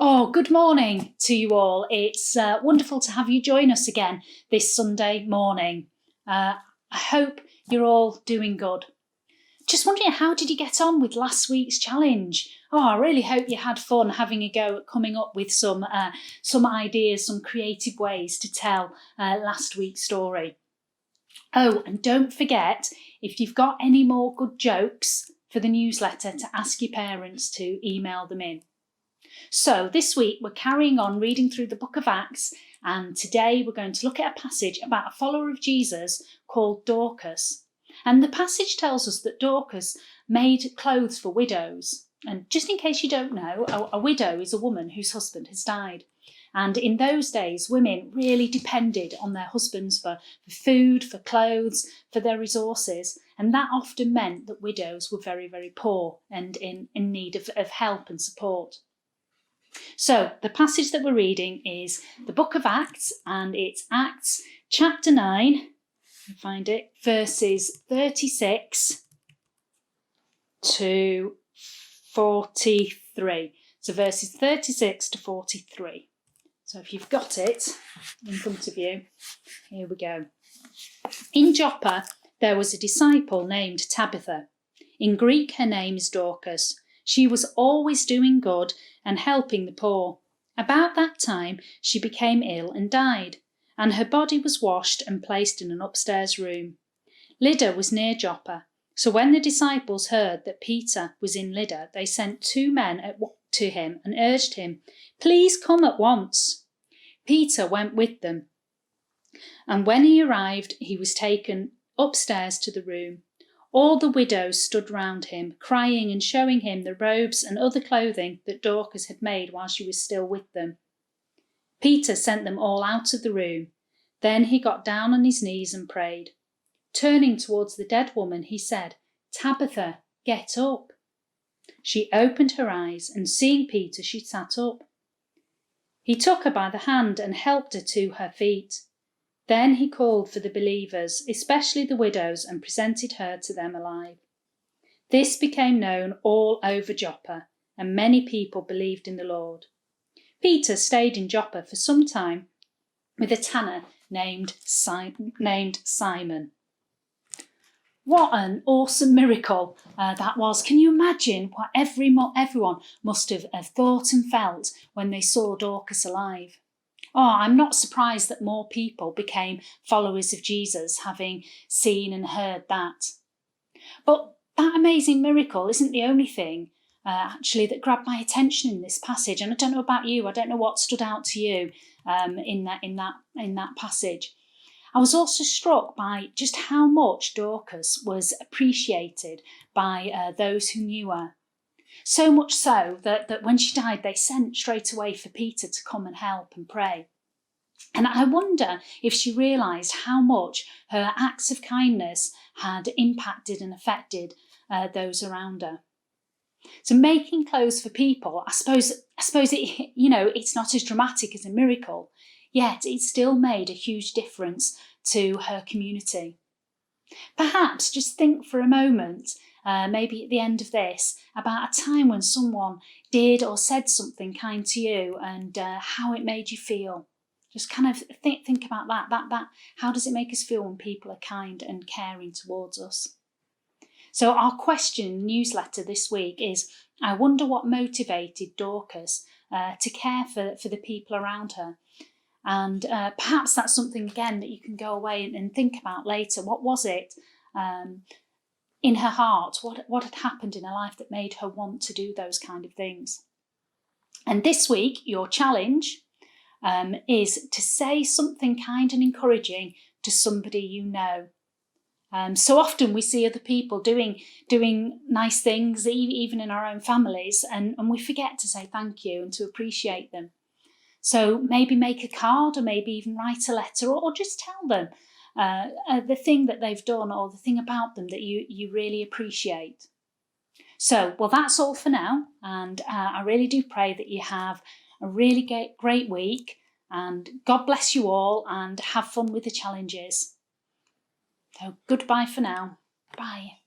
Oh, good morning to you all. It's wonderful to have you join us again this Sunday morning. I hope you're all doing good. Just wondering, how did you get on with last week's challenge? Oh, I really hope you had fun having a go at coming up with some ideas, some creative ways to tell last week's story. Oh, and don't forget, if you've got any more good jokes for the newsletter, to ask your parents to email them in. So this week we're carrying on reading through the book of Acts, and today we're going to look at a passage about a follower of Jesus called Dorcas. And the passage tells us that Dorcas made clothes for widows. And just in case you don't know, a widow is a woman whose husband has died. And in those days, women really depended on their husbands for food, for clothes, for their resources. And that often meant that widows were very, very poor and in need of help and support. So the passage that we're reading is the book of Acts, and it's Acts chapter 9, find it, verses 36 to 43. So verses 36 to 43. So if you've got it in front of you, here we go. In Joppa, there was a disciple named Tabitha. In Greek, her name is Dorcas. She was always doing good and helping the poor. About that time, she became ill and died, and her body was washed and placed in an upstairs room. Lydda was near Joppa, so when the disciples heard that Peter was in Lydda, they sent 2 men to him and urged him, "Please come at once." Peter went with them, and when he arrived, he was taken upstairs to the room. All the widows stood round him, crying and showing him the robes and other clothing that Dorcas had made while she was still with them. Peter sent them all out of the room. Then he got down on his knees and prayed. Turning towards the dead woman, he said, "Tabitha, get up." She opened her eyes, and seeing Peter, she sat up. He took her by the hand and helped her to her feet. Then he called for the believers, especially the widows, and presented her to them alive. This became known all over Joppa, and many people believed in the Lord. Peter stayed in Joppa for some time with a tanner named Simon. What an awesome miracle that was. Can you imagine what everyone must have thought and felt when they saw Dorcas alive? Oh, I'm not surprised that more people became followers of Jesus, having seen and heard that. But that amazing miracle isn't the only thing actually that grabbed my attention in this passage. And I don't know about you, I don't know what stood out to you in that passage. I was also struck by just how much Dorcas was appreciated by those who knew her. So much so that when she died, they sent straight away for Peter to come and help and pray. And I wonder if she realised how much her acts of kindness had impacted and affected those around her. So making clothes for people, I suppose it, it's not as dramatic as a miracle, yet it still made a huge difference to her community. Perhaps just think for a moment, maybe at the end of this, about a time when someone did or said something kind to you and how it made you feel. Just kind of think about that. How does it make us feel when people are kind and caring towards us? So our question newsletter this week is, I wonder what motivated Dorcas to care for the people around her. And perhaps that's something, again, that you can go away and think about later. What was it in her heart? What had happened in her life that made her want to do those kind of things? And this week, your challenge is to say something kind and encouraging to somebody you know. So often we see other people doing nice things, even in our own families, and we forget to say thank you and to appreciate them. So maybe make a card, or maybe even write a letter, or just tell them the thing that they've done or the thing about them that you really appreciate. So, well, that's all for now, and I really do pray that you have a really great week, and God bless you all, and have fun with the challenges. So goodbye for now. Bye.